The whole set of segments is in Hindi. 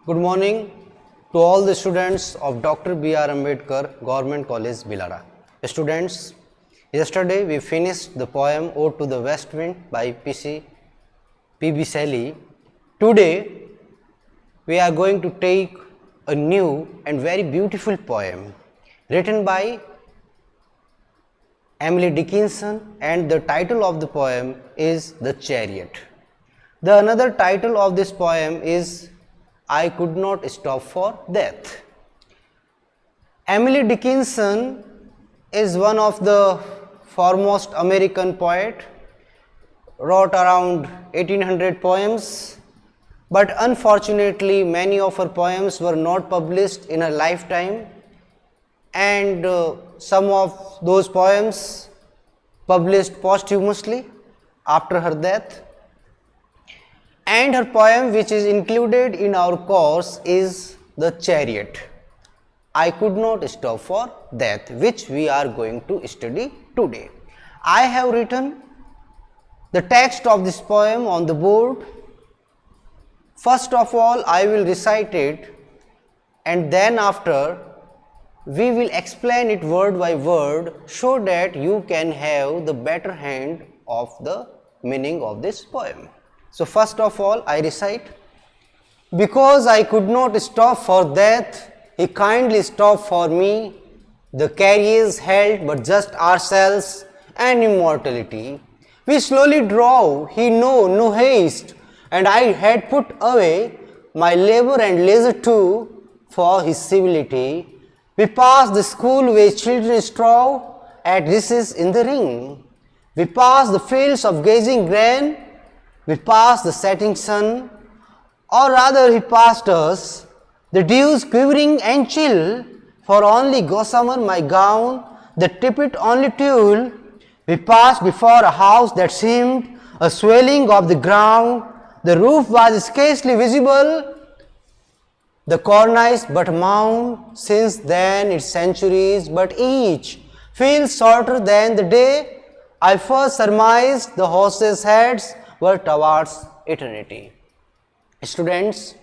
Good morning to all the students of Dr. B.R. Ambedkar Government College, Bilara. Students, yesterday we finished the poem Ode to the West Wind by P.B. Shelley. Today we are going to take a new and very beautiful poem written by Emily Dickinson, and the title of the poem is The Chariot. The another title of this poem is I Could Not Stop for Death. Emily Dickinson is one of the foremost American poet, wrote around 1800 poems, but unfortunately many of her poems were not published in her lifetime, and some of those poems published posthumously after her death. And her poem which is included in our course is The Chariot, I Could Not Stop for Death, which we are going to study today. I have written the text of this poem on the board. First of all, I will recite it, and then after we will explain it word by word so that you can have the better hand of the meaning of this poem. So first of all, I recite, because I could not stop for death, he kindly stopped for me. The carriage held but just ourselves and immortality. We slowly drove, he no haste, and I had put away my labor and leisure too for his civility. We passed the school where children strove at recess in the ring. We passed the fields of gazing grain. We passed the setting sun, or rather he passed us, the dews quivering and chill, for only gossamer my gown, the tippet only tulle. We passed before a house that seemed a swelling of the ground, the roof was scarcely visible, the cornice but a mound. Since then its centuries, but each feels shorter than the day I first surmised the horses' heads were towards eternity. Students,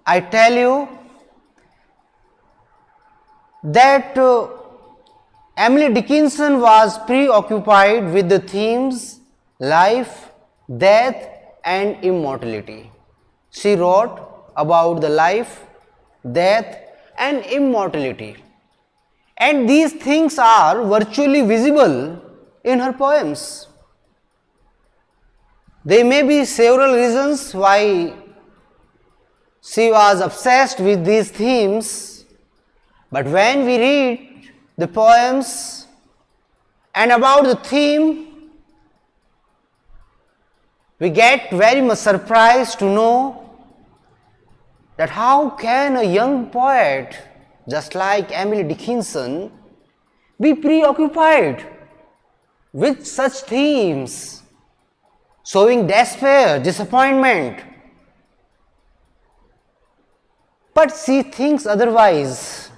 I tell you that Emily Dickinson was preoccupied with the themes life, death and immortality. She wrote about the life, death and immortality, and these things are virtually visible in her poems. There may be several reasons why she was obsessed with these themes, but when we read the poems and about the theme, we get very much surprised to know that how can a young poet just like Emily Dickinson be preoccupied with such themes, showing despair, disappointment. But she thinks otherwise.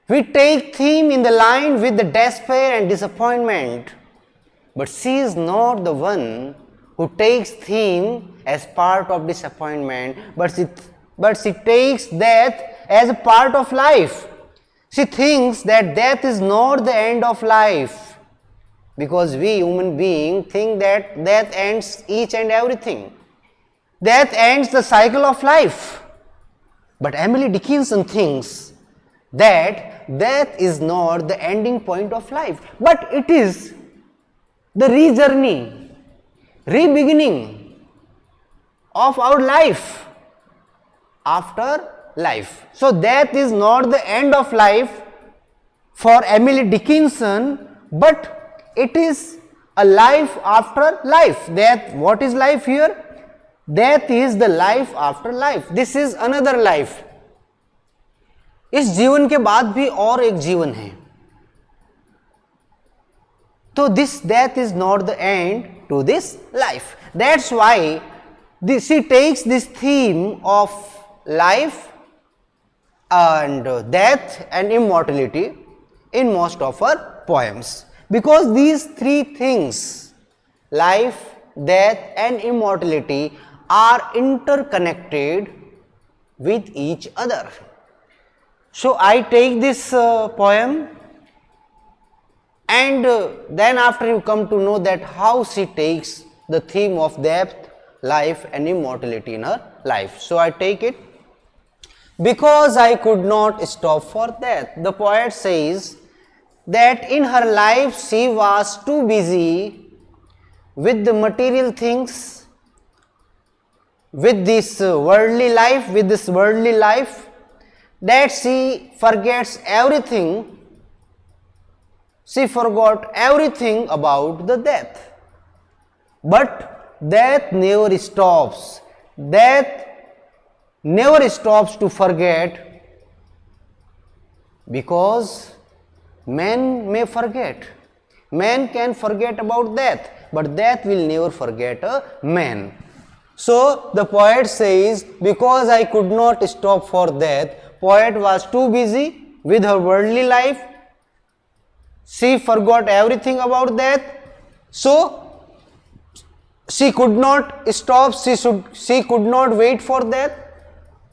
We take theme in the line with the despair and disappointment, but she is not the one who takes theme as part of disappointment, but she takes death as a part of life. She thinks that death is not the end of life, because we human beings think that death ends each and everything. Death ends the cycle of life. But Emily Dickinson thinks that death is not the ending point of life, but it is the re-journey, re-beginning of our life after life. So death is not the end of life for Emily Dickinson, but it is a life after life. Death, what is life here? Death is the life after life. This is another life. इस जीवन के बाद भी और एक जीवन है. So this death is not the end to this life. That's why she takes this theme of life and death and immortality in most of her poems. Because these three things, life, death and immortality, are interconnected with each other. So I take this poem, and then after you come to know that how she takes the theme of death, life and immortality in her life. So I take it. Because I could not stop for death. The poet says that in her life she was too busy with the material things, with this worldly life, that she forgets everything. She forgot everything about the death. But death never stops. Death never stops to forget, because man may forget. Man can forget about death, but death will never forget a man. So the poet says, because I could not stop for death, poet was too busy with her worldly life. She forgot everything about death. So she could not stop, she could not wait for death.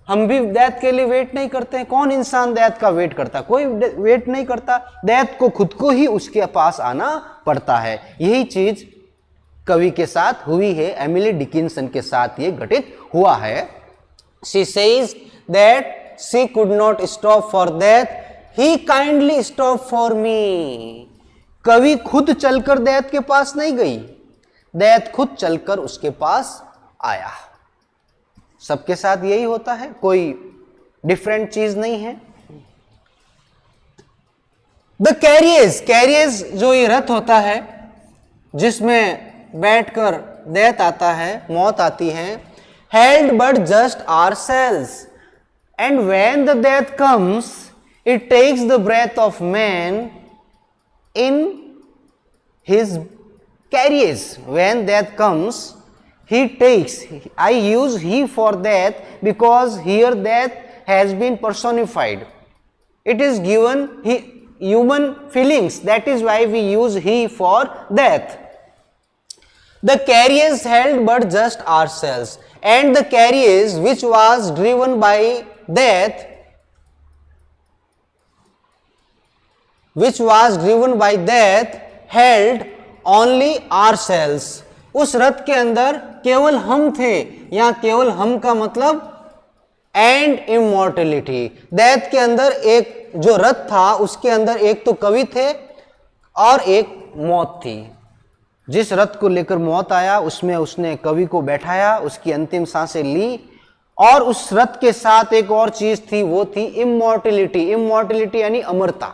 हम भी डेथ के लिए वेट नहीं करते हैं. कौन इंसान डेथ का वेट करता? कोई वेट नहीं करता. डेथ को खुद को ही उसके पास आना पड़ता है. यही चीज कवि के साथ हुई है, एमिली डिकिंसन के साथ ये घटित हुआ है. She says that she could not stop for death, he kindly stop for me. कवि खुद चलकर डेथ के पास नहीं गई, डेथ खुद चलकर उसके पास आया. सबके साथ यही होता है, कोई डिफरेंट चीज नहीं है. द कैरियर्स जो ये रथ होता है जिसमें बैठकर डेथ आता है, मौत आती है. Held but just ourselves, and when the death comes it takes the breath of man in his carriers. When death comes, he takes, I use he for death because here death has been personified. It is given human feelings, that is why we use he for death. The carriers held but just ourselves, and the carriers which was driven by death, held only ourselves. उस रथ के अंदर केवल हम थे. यहां केवल हम का मतलब एंड इमॉर्टलिटी. डेथ के अंदर एक जो रथ था उसके अंदर एक तो कवि थे और एक मौत थी. जिस रथ को लेकर मौत आया उसमें उसने कवि को बैठाया, उसकी अंतिम सांसें ली, और उस रथ के साथ एक और चीज थी, वो थी इमॉर्टलिटी. इमॉर्टलिटी यानी अमरता.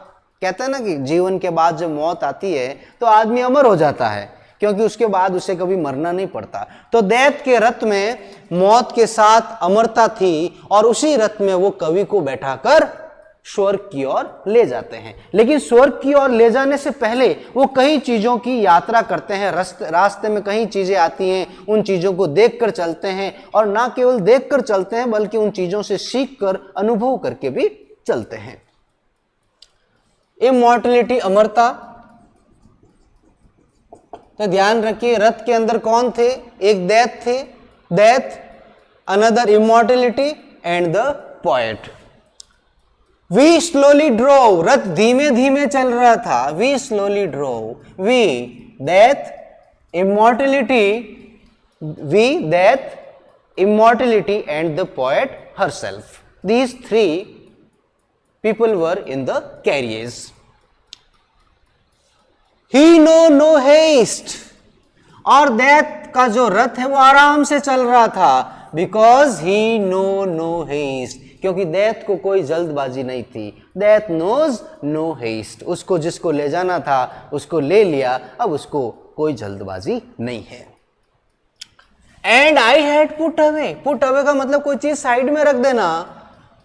कहते हैं ना कि जीवन के बाद जब मौत आती है तो आदमी अमर हो जाता है, क्योंकि उसके बाद उसे कभी मरना नहीं पड़ता. तो डेथ के रथ में मौत के साथ अमरता थी, और उसी रथ में वो कवि को बैठाकर स्वर्ग की ओर ले जाते हैं. लेकिन स्वर्ग की ओर ले जाने से पहले वो कई चीजों की यात्रा करते हैं. रास्ते में कई चीजें आती हैं, उन चीजों को देखकर चलते हैं, और ना केवल देखकर चलते हैं बल्कि उन चीजों से सीखकर अनुभव करके भी चलते हैं. इमॉर्टलिटी, अमरता. तो ध्यान रखिए, रथ के अंदर कौन थे? एक death, another immortality and the poet. We slowly drove, रथ धीमे धीमे चल रहा था. We slowly drove, we death immortality and the poet herself. These three people were in the carriage. He know no haste, और डेथ का जो रथ है वो आराम से चल रहा था. बिकॉज ही नो हेस्ट, क्योंकि डेथ को कोई जल्दबाजी नहीं थी. Death knows no haste. उसको जिसको ले जाना था उसको ले लिया, अब उसको कोई जल्दबाजी नहीं है. And I had put away का मतलब कोई चीज साइड में रख देना.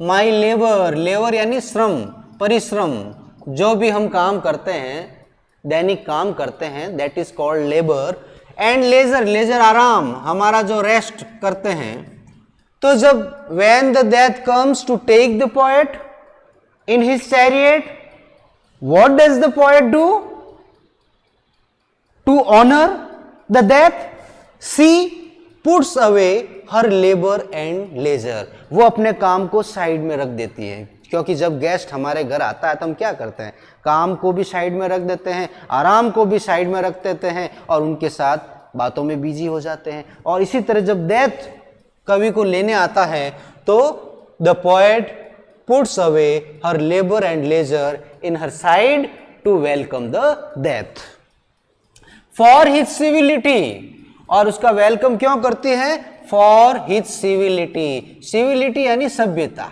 माई लेबर यानी श्रम, परिश्रम. जो भी हम काम करते हैं, दैनिक काम करते हैं, that is called labour. And leisure आराम, हमारा जो रेस्ट करते हैं. तो जब when the death comes to take the poet in his chariot, what does the poet do to honor the death? She puts away her labour and leisure, वो अपने काम को साइड में रख देती है, क्योंकि जब गेस्ट हमारे घर आता है तो हम क्या करते हैं, काम को भी साइड में रख देते हैं, आराम को भी साइड में रख देते हैं और उनके साथ बातों में बिजी हो जाते हैं। और इसी तरह जब डेथ कवि को लेने आता है तो the poet puts away her labour and leisure in her side to welcome the death for his civility, और उसका वेलकम क्यों करती है, फॉर हिज सिविलिटी, सिविलिटी यानी सभ्यता।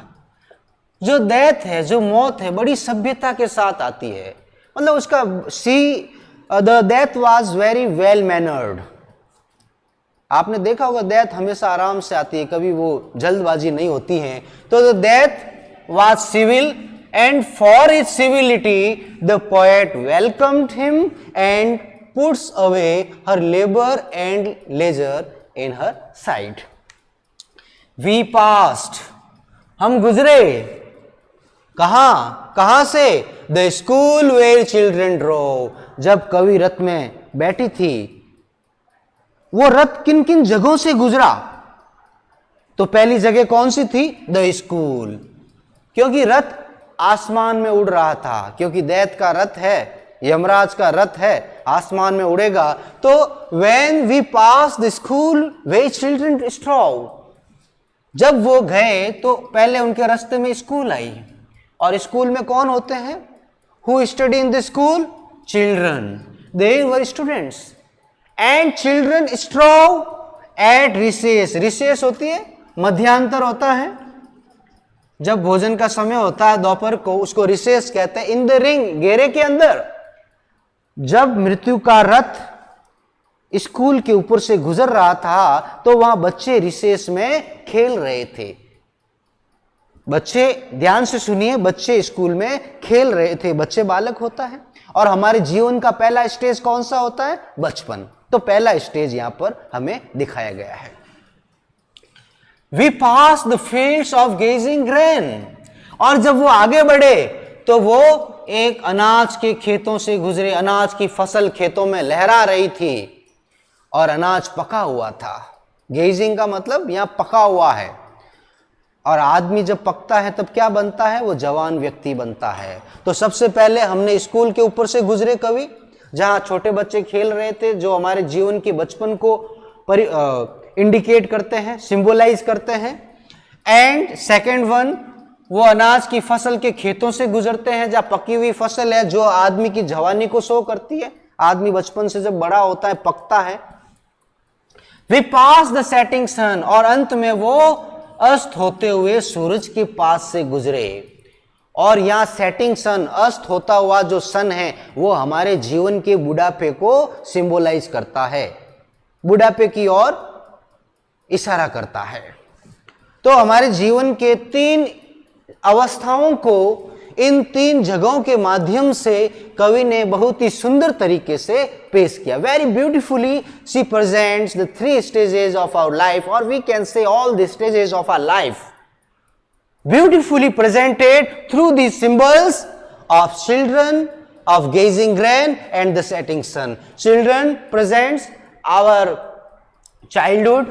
जो डेथ है, जो मौत है, बड़ी सभ्यता के साथ आती है, मतलब उसका the death was very well mannered. आपने देखा होगा डेथ हमेशा आराम से आती है, कभी वो जल्दबाजी नहीं होती है। तो the death was civil and for his civility the poet welcomed him and puts away her labor and leisure in her side. We passed, हम गुजरे, कहां से, the school where children drove, जब कवि रथ में बैठी थी। वो रथ किन किन जगहों से गुजरा, तो पहली जगह कौन सी थी, द स्कूल, क्योंकि रथ आसमान में उड़ रहा था, क्योंकि दैत का रथ है, यमराज का रथ है, आसमान में उड़ेगा। तो when we pass the school where children strove, जब वो गए तो पहले उनके रास्ते में स्कूल आई, और स्कूल में कौन होते हैं, who study in the school, children, they were students and children strove at recess, recess होती है, मध्यांतर होता है, जब भोजन का समय होता है दोपहर को, उसको रिसेस कहते हैं। इन द रिंग, घेरे के अंदर, जब मृत्यु का रथ स्कूल के ऊपर से गुजर रहा था तो वहां बच्चे रिसेस में खेल रहे थे। बच्चे, ध्यान से सुनिए, बच्चे स्कूल में खेल रहे थे। बच्चे बालक होता है, और हमारे जीवन का पहला स्टेज कौन सा होता है, बचपन। तो पहला स्टेज यहां पर हमें दिखाया गया है। We passed the fields of gazing grain, और जब वो आगे बढ़े तो वो एक अनाज के खेतों से गुजरे। अनाज की फसल खेतों में लहरा रही थी और अनाज पका हुआ था। गेजिंग का मतलब यहां पका हुआ है, और आदमी जब पकता है तब क्या बनता है, वो जवान व्यक्ति बनता है। तो सबसे पहले हमने स्कूल के ऊपर से गुजरे कवि, जहां छोटे बच्चे खेल रहे थे, जो हमारे जीवन के बचपन को इंडिकेट करते हैं, सिंबलाइज करते हैं। एंड सेकेंड वन, वो अनाज की फसल के खेतों से गुजरते हैं, जहां पकी हुई फसल है, जो आदमी की जवानी को शो करती है। आदमी बचपन से जब बड़ा होता है, पकता है। We pass the setting sun, और अंत में वो अस्त होते हुए सूरज के पास से गुजरे। और यहां सेटिंग सन, अस्त होता हुआ जो सन है, वो हमारे जीवन के बुढ़ापे को सिंबलाइज करता है, बुढ़ापे की ओर इशारा करता है। तो हमारे जीवन के तीन अवस्थाओं को इन तीन जगहों के माध्यम से कवि ने बहुत ही सुंदर तरीके से पेश किया। Very beautifully she presents the three stages of our life, और we can say all the stages of our life beautifully presented through the symbols of children, of gazing grain and the setting sun. Children presents our childhood,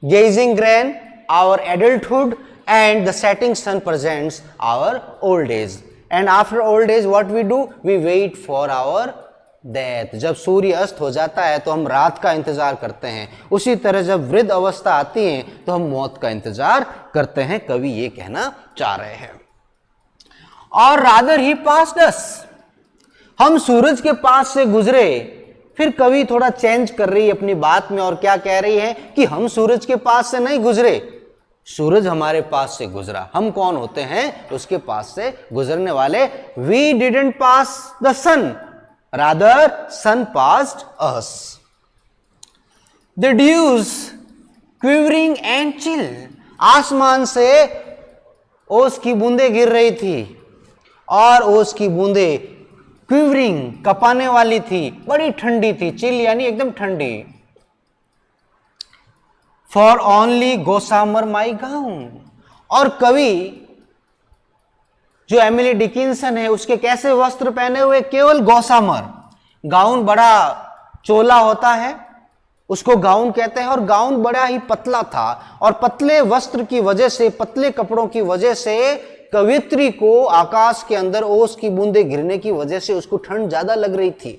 gazing grain our adulthood, and the setting sun presents our old age. And after old age what we do, we wait for our death. जब सूर्य अस्त हो जाता है तो हम रात का इंतजार करते हैं। उसी तरह जब वृद्ध अवस्था आती है तो हम मौत का इंतजार करते हैं, कवि ये कहना चाह रहे हैं। और rather he passed us, हम सूरज के पास से गुजरे। फिर कवि थोड़ा चेंज कर रही है अपनी बात में, और क्या कह रही है कि हम सूरज के पास से नहीं गुजरे, सूरज हमारे पास से गुजरा। हम कौन होते हैं, उसके पास से गुजरने वाले। We didn't pass the sun, rather sun passed us. The dews quivering and chill, आसमान से ओस की बूंदें गिर रही थी, और ओस की बूंदें क्विवरिंग, कपाने वाली थी, बड़ी ठंडी थी। चिल यानी एकदम ठंडी। फॉर ओनली गोसामर माई गाउन, और कवि जो एमिली डिकिंसन है, उसके कैसे वस्त्र पहने हुए, केवल गोसामर। गाउन बड़ा चोला होता है, उसको गाउन कहते हैं, और गाउन बड़ा ही पतला था, और पतले वस्त्र की वजह से, पतले कपड़ों की वजह से कवियत्री को आकाश के अंदर ओस की बूंदें गिरने की वजह से उसको ठंड ज्यादा लग रही थी।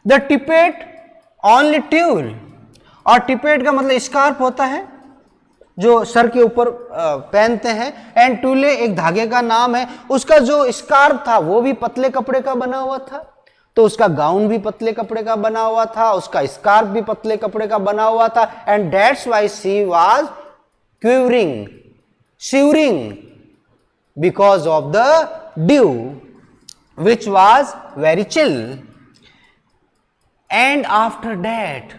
द टिपेट ऑनली ट्यूल, और टिपेट का मतलब स्कार्फ होता है जो सर के ऊपर पहनते हैं, एंड टूले एक धागे का नाम है। उसका जो स्कार्फ था वो भी पतले कपड़े का बना हुआ था, तो उसका गाउन भी पतले कपड़े का बना हुआ था, उसका स्कार्फ भी पतले कपड़े का बना हुआ था, and that's why she was quivering, shivering because of the due which was very chill. And after that,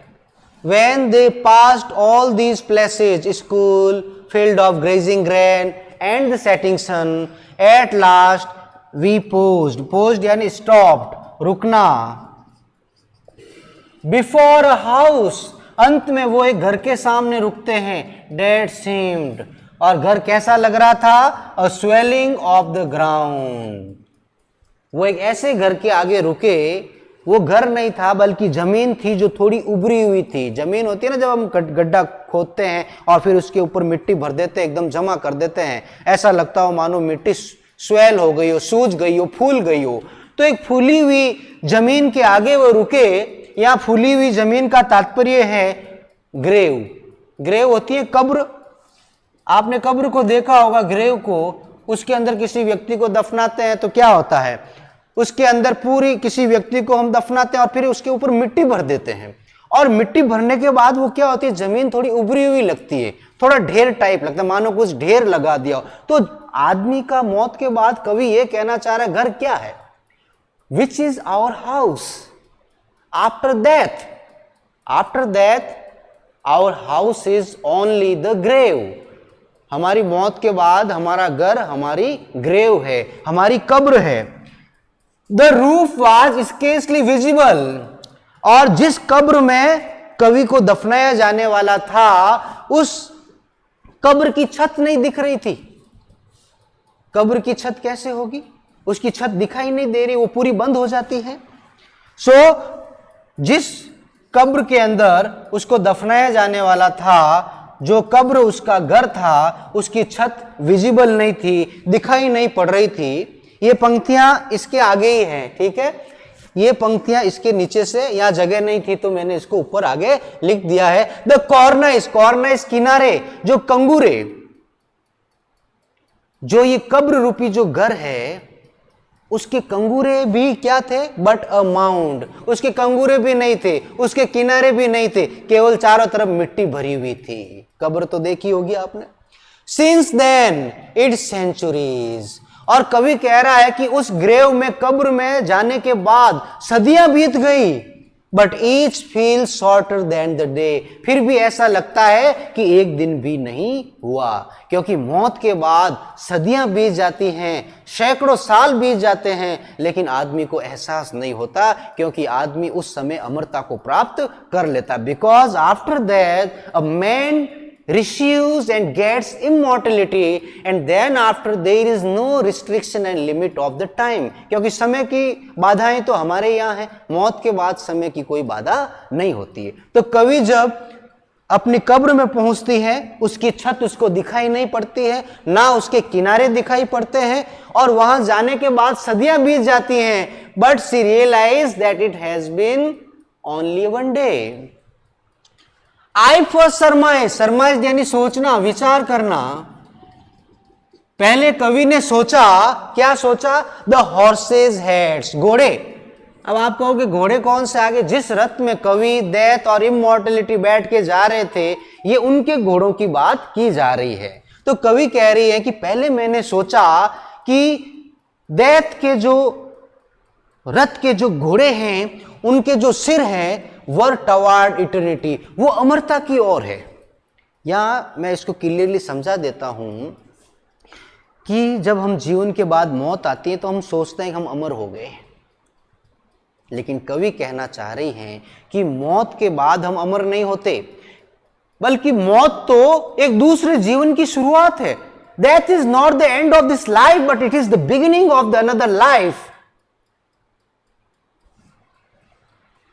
when they passed all these places, school, field of grazing grain and the setting sun, at last we paused यानी stopped, रुकना, before a house, अंत में वो एक घर के सामने रुकते हैं, that seemed, और घर कैसा लग रहा था, a swelling of the ground, वो एक ऐसे घर के आगे रुके, वो घर नहीं था बल्कि जमीन थी जो थोड़ी उभरी हुई थी। जमीन होती है ना, जब हम गड्ढा खोदते हैं और फिर उसके ऊपर मिट्टी भर देते हैं, एकदम जमा कर देते हैं, ऐसा लगता हो मानो मिट्टी स्वेल हो गई हो, सूज गई हो, फूल गई हो। तो एक फूली हुई जमीन के आगे वो रुके। यहाँ फूली हुई जमीन का तात्पर्य है ग्रेव। ग्रेव होती है कब्र, आपने कब्र को देखा होगा, ग्रेव को, उसके अंदर किसी व्यक्ति को दफनाते हैं तो क्या होता है, उसके अंदर पूरी किसी व्यक्ति को हम दफनाते हैं और फिर उसके ऊपर मिट्टी भर देते हैं, और मिट्टी भरने के बाद वो क्या होती है, जमीन थोड़ी उभरी हुई लगती है, थोड़ा ढेर टाइप लगता है, मानो कुछ ढेर लगा दिया हो। तो आदमी का मौत के बाद कवि ये कहना चाह रहा है, घर क्या है, which is our house after death, after death our house is only the grave. हमारी मौत के बाद हमारा घर हमारी ग्रेव है, हमारी कब्र है। The roof was scarcely visible, और जिस कब्र में कवि को दफनाया जाने वाला था उस कब्र की छत नहीं दिख रही थी। कब्र की छत कैसे होगी, उसकी छत दिखाई नहीं दे रही, वो पूरी बंद हो जाती है। जिस कब्र के अंदर उसको दफनाया जाने वाला था, जो कब्र उसका घर था, उसकी छत विजिबल नहीं थी, दिखाई नहीं पड़ रही थी। ये पंक्तियां इसके आगे ही हैं, ठीक है, ये पंक्तियां इसके नीचे से, यहां जगह नहीं थी तो मैंने इसको ऊपर आगे लिख दिया है। द कॉर्नाइस, कॉर्नाइस किनारे, जो कंगूरे, जो ये कब्र रूपी जो घर है उसके कंगूरे भी क्या थे, बट अ माउंड, उसके कंगूरे भी नहीं थे, उसके किनारे भी नहीं थे, केवल चारों तरफ मिट्टी भरी हुई थी। कब्र तो देखी होगी आपने। सिंस देन इट्स सेंचुरीज, और कवि कह रहा है कि उस ग्रेव में, कब्र में जाने के बाद सदियां बीत गई, but each feel shorter than the day, फिर भी ऐसा लगता है कि एक दिन भी नहीं हुआ, क्योंकि मौत के बाद सदियां बीत जाती हैं, सैकड़ों साल बीत जाते हैं, लेकिन आदमी को एहसास नहीं होता, क्योंकि आदमी उस समय अमरता को प्राप्त कर लेता। Because after that a man receives and gets immortality, and then after there is no restriction and limit of the time, क्योंकि समय की बाधाएं तो हमारे यहाँ है, मौत के बाद समय की कोई बाधा नहीं होती है। तो कवि जब अपनी कब्र में पहुंचती है, उसकी छत उसको दिखाई नहीं पड़ती है, ना उसके किनारे दिखाई पड़ते हैं, और वहां जाने के बाद सदियां बीत जाती हैं, but she realise that it has been only one day. I first surmise, surmise यानी सोचना, विचार करना। पहले कवि ने सोचा, क्या सोचा, द हॉर्सेज हेड्स, घोड़े। अब आप कहोगे घोड़े कौन से आगे, जिस रथ में कवि डेथ और इमॉर्टलिटी बैठ के जा रहे थे, ये उनके घोड़ों की बात की जा रही है। तो कवि कह रही है कि पहले मैंने सोचा कि डेथ के जो रथ के जो घोड़े हैं, उनके जो सिर हैं, वर टवार्ड इटर्निटी, वो अमरता की ओर है। यहां मैं इसको क्लियरली समझा देता हूं कि जब हम जीवन के बाद मौत आती है तो हम सोचते हैं कि हम अमर हो गए, लेकिन कवि कहना चाह रही हैं कि मौत के बाद हम अमर नहीं होते, बल्कि मौत तो एक दूसरे जीवन की शुरुआत है। Death is not the end of this life, but it is the beginning of the another life.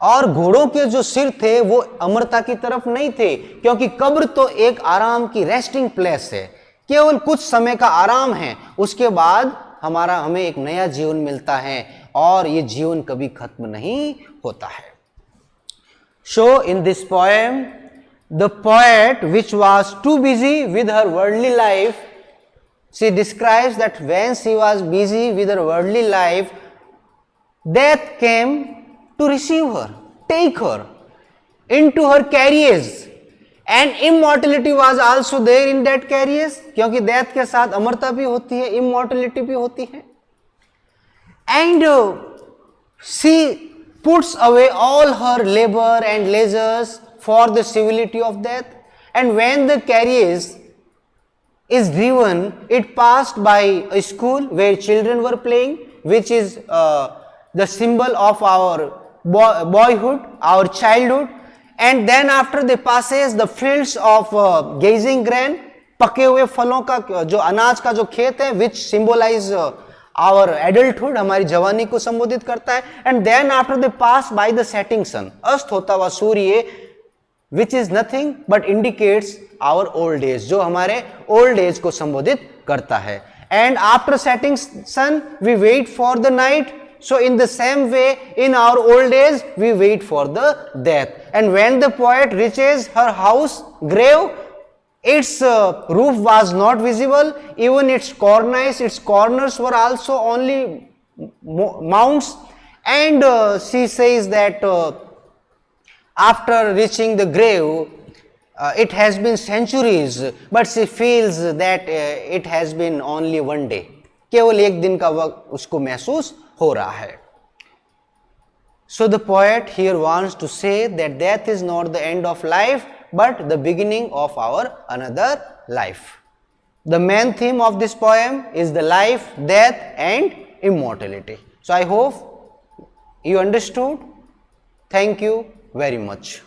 और घोड़ों के जो सिर थे वो अमरता की तरफ नहीं थे, क्योंकि कब्र तो एक आराम की रेस्टिंग प्लेस है, केवल कुछ समय का आराम है, उसके बाद हमें एक नया जीवन मिलता है और ये जीवन कभी खत्म नहीं होता है। So in this poem, the poet, which was too busy with her worldly life, she describes that when she was busy with her worldly life, death came to receive her, take her into her carriage, and immortality was also there in that carriage, क्योंकि death के साथ अमरता भी होती है, immortality भी होती है, and she puts away all her labor and leisures for the civility of death, and when the carriage is driven, it passed by a school where children were playing, which is the symbol of our boyhood, our childhood, and then after they passes the fields of gazing grain, पके हुए फलों का जो अनाज का जो खेत है, which symbolize our adulthood, हमारी जवानी को संबोधित करता है, and then after they pass by the setting sun, अस्त होता हुआ सूर्य, which is nothing but indicates our old age, जो हमारे old age को संबोधित करता है, and after setting sun we wait for the night. So in the same way, in our old age we wait for the death, and when the poet reaches her house grave, its roof was not visible, even its corners were also only mounds, and she says that after reaching the grave, it has been centuries, but she feels that it has been only one day, केवल एक दिन का वक्त उसको महसूस हो रहा है. So the poet here wants to say that death is not the end of life, but the beginning of our another life. The main theme of this poem is the life, death and immortality. So I hope you understood. Thank you very much.